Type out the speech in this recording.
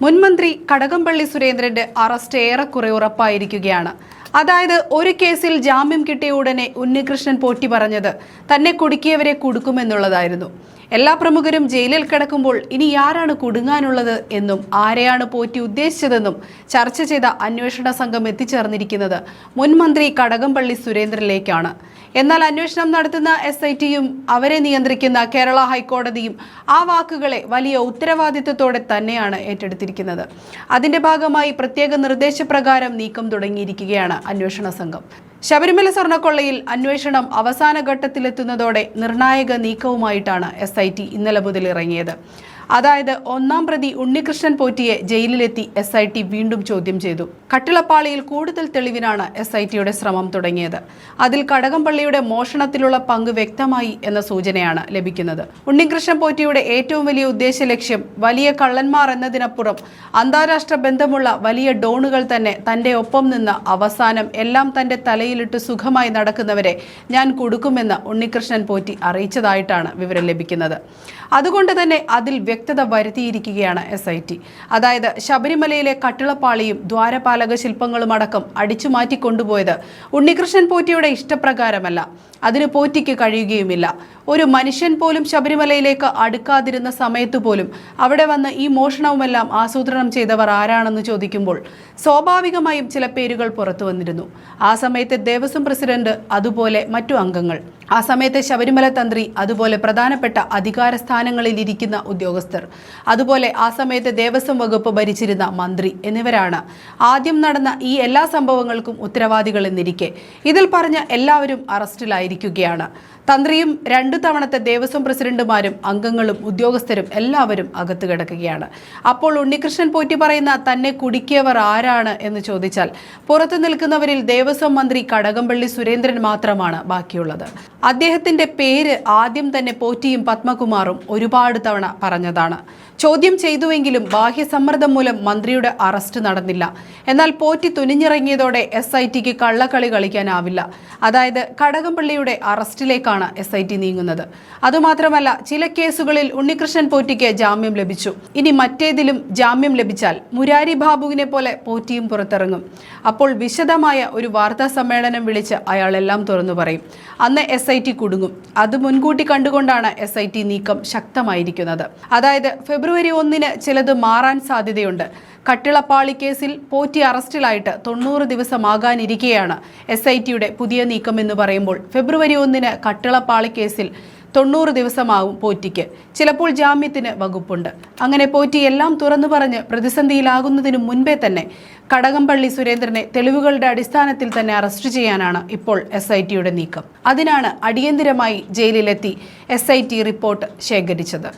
മുൻമന്ത്രി കടകംപള്ളി സുരേന്ദ്രന്റെ അറസ്റ്റ് ഏറെക്കുറെ ഉറപ്പായിരിക്കുകയാണ്. അതായത് ഒരു കേസിൽ ജാമ്യം കിട്ടിയ ഉടനെ ഉണ്ണികൃഷ്ണൻ പോറ്റി പറഞ്ഞത് തന്നെ കുടുക്കിയവരെ കുടുക്കുമെന്നുള്ളതായിരുന്നു. എല്ലാ പ്രമുഖരും ജയിലിൽ കിടക്കുമ്പോൾ ഇനി ആരാണ് കുടുങ്ങാനുള്ളത് എന്നും ആരെയാണ് പോറ്റി ഉദ്ദേശിച്ചതെന്നും ചർച്ച ചെയ്ത അന്വേഷണ സംഘം എത്തിച്ചേർന്നിരിക്കുന്നത് മുൻമന്ത്രി കടകംപള്ളി സുരേന്ദ്രനിലേക്കാണ്. എന്നാൽ അന്വേഷണം നടത്തുന്ന SITയും അവരെ നിയന്ത്രിക്കുന്ന കേരള ഹൈക്കോടതിയും ആ വാക്കുകളെ വലിയ ഉത്തരവാദിത്വത്തോടെ തന്നെയാണ് ഏറ്റെടുത്തിരിക്കുന്നത്. അതിന്റെ ഭാഗമായി പ്രത്യേക നിർദ്ദേശപ്രകാരം നീക്കം തുടങ്ങിയിരിക്കുകയാണ് അന്വേഷണ സംഘം. ശബരിമല സ്വർണ്ണക്കൊള്ളയിൽ അന്വേഷണം അവസാന ഘട്ടത്തിലെത്തുന്നതോടെ നിർണായക നീക്കവുമായിട്ടാണ് SIT ഇന്നലെ മുതൽ ഇറങ്ങിയത്. അതായത് ഒന്നാം പ്രതി ഉണ്ണികൃഷ്ണൻ പോറ്റിയെ ജയിലിലെത്തി SIT വീണ്ടും ചോദ്യം ചെയ്തു. കട്ടിളപ്പാളിയിൽ കൂടുതൽ തെളിവിനാണ് SITയുടെ ശ്രമം തുടങ്ങിയത്. അതിൽ കടകംപള്ളിയുടെ മോഷണത്തിലുള്ള പങ്ക് വ്യക്തമായി എന്ന സൂചനയാണ് ലഭിക്കുന്നത്. ഉണ്ണികൃഷ്ണൻ പോറ്റിയുടെ ഏറ്റവും വലിയ ഉദ്ദേശ ലക്ഷ്യം വലിയ കള്ളന്മാർ എന്നതിനപ്പുറം അന്താരാഷ്ട്ര ബന്ധമുള്ള വലിയ ഡോണുകൾ തന്നെ തന്റെ ഒപ്പം നിന്ന് അവസാനം എല്ലാം തന്റെ തലയിലിട്ട് സുഖമായി നടക്കുന്നവരെ ഞാൻ കൊടുക്കുമെന്ന് ഉണ്ണികൃഷ്ണൻ പോറ്റി അറിയിച്ചതായിട്ടാണ് വിവരം ലഭിക്കുന്നത്. അതുകൊണ്ട് തന്നെ അതിൽ വ്യക്തത വരുത്തിയിരിക്കുകയാണ് SIT. അതായത് ശബരിമലയിലെ കട്ടിളപ്പാളിയും ദ്വാരപാലക ശില്പങ്ങളും അടക്കം അടിച്ചുമാറ്റി കൊണ്ടുപോയത് ഉണ്ണികൃഷ്ണൻ പോറ്റിയുടെ ഇഷ്ടപ്രകാരമല്ല. അതിന് പോറ്റിക്ക് കഴിയുകയുമില്ല. ഒരു മനുഷ്യൻ പോലും ശബരിമലയിലേക്ക് അടുക്കാതിരുന്ന സമയത്ത് പോലും അവിടെ വന്ന് ഈ മോഷണവുമെല്ലാം ആസൂത്രണം ചെയ്തവർ ആരാണെന്ന് ചോദിക്കുമ്പോൾ സ്വാഭാവികമായും ചില പേരുകൾ പുറത്തു വന്നിരുന്നു. ആ സമയത്തെ ദേവസ്വം പ്രസിഡന്റ്, അതുപോലെ മറ്റു അംഗങ്ങൾ, ആ സമയത്തെ ശബരിമല തന്ത്രി, അതുപോലെ പ്രധാനപ്പെട്ട അധികാര സ്ഥാനങ്ങളിൽ ഇരിക്കുന്ന ഉദ്യോഗസ്ഥർ, അതുപോലെ ആ സമയത്തെ ദേവസ്വം വകുപ്പ് ഭരിച്ചിരുന്ന മന്ത്രി എന്നിവരാണ് ആദ്യം നടന്ന ഈ എല്ലാ സംഭവങ്ങൾക്കും ഉത്തരവാദികൾ എന്നിരിക്കെ ഇതിൽ പറഞ്ഞ എല്ലാവരും അറസ്റ്റിലായിരിക്കുകയാണ്. തന്ത്രിയും 2 തവണത്തെ ദേവസ്വം പ്രസിഡന്റുമാരും അംഗങ്ങളും ഉദ്യോഗസ്ഥരും എല്ലാവരും അകത്ത് കിടക്കുകയാണ്. അപ്പോൾ ഉണ്ണികൃഷ്ണൻ പോറ്റി പറയുന്ന തന്നെ കുടുക്കിയവർ ആരാണ് എന്ന് ചോദിച്ചാൽ പുറത്തു നിൽക്കുന്നവരിൽ ദേവസ്വം മന്ത്രി കടകംപള്ളി സുരേന്ദ്രൻ മാത്രമാണ് ബാക്കിയുള്ളത്. അദ്ദേഹത്തിന്റെ പേര് ആദ്യം തന്നെ പോറ്റിയും പത്മകുമാറും ഒരുപാട് തവണ പറഞ്ഞതാണ്. ചോദ്യം ചെയ്തുവെങ്കിലും ബാഹ്യസമ്മർദ്ദം മൂലം മന്ത്രിയുടെ അറസ്റ്റ് നടന്നില്ല. എന്നാൽ പോറ്റി തുനിഞ്ഞിറങ്ങിയതോടെ SITക്ക് കള്ളക്കളി കളിക്കാനാവില്ല. അതായത് കടകംപള്ളിയുടെ അറസ്റ്റിലേക്കാണ് SIT നീങ്ങുന്നത്. അതുമാത്രമല്ല, ചില കേസുകളിൽ ഉണ്ണികൃഷ്ണൻ പോറ്റിക്ക് ജാമ്യം ലഭിച്ചു. ഇനി മറ്റേതിലും ജാമ്യം ലഭിച്ചാൽ മുരാരി ബാബുവിനെ പോലെ പോറ്റിയും പുറത്തിറങ്ങും. അപ്പോൾ വിശദമായ ഒരു വാർത്താ സമ്മേളനം വിളിച്ച് അയാൾ എല്ലാം തുറന്നു പറയും. അന്ന് SIT കുടുങ്ങും. അത് മുൻകൂട്ടി കണ്ടുകൊണ്ടാണ് SIT നീക്കം ശക്തമായിരിക്കുന്നത്. അതായത് ഫെബ്രുവരി 1 ചിലത് മാറാൻ സാധ്യതയുണ്ട്. കട്ടിളപ്പാളി കേസിൽ പോറ്റി അറസ്റ്റിലായിട്ട് 90 ദിവസമാകാനിരിക്കെയാണ് SITയുടെ പുതിയ നീക്കം എന്ന് പറയുമ്പോൾ ഫെബ്രുവരി 1 കട്ടിളപ്പാളി കേസിൽ 90 ദിവസമാവും പോറ്റിക്ക്. ചിലപ്പോൾ ജാമ്യത്തിന് വകുപ്പുണ്ട്. അങ്ങനെ പോറ്റി എല്ലാം തുറന്നു പറഞ്ഞ് പ്രതിസന്ധിയിലാകുന്നതിനു മുൻപേ തന്നെ കടകംപള്ളി സുരേന്ദ്രനെ തെളിവുകളുടെ അടിസ്ഥാനത്തിൽ തന്നെ അറസ്റ്റ് ചെയ്യാനാണ് ഇപ്പോൾ SITയുടെ നീക്കം. അതിനാണ് അടിയന്തിരമായി ജയിലിലെത്തി SIT റിപ്പോർട്ട് ശേഖരിച്ചത്.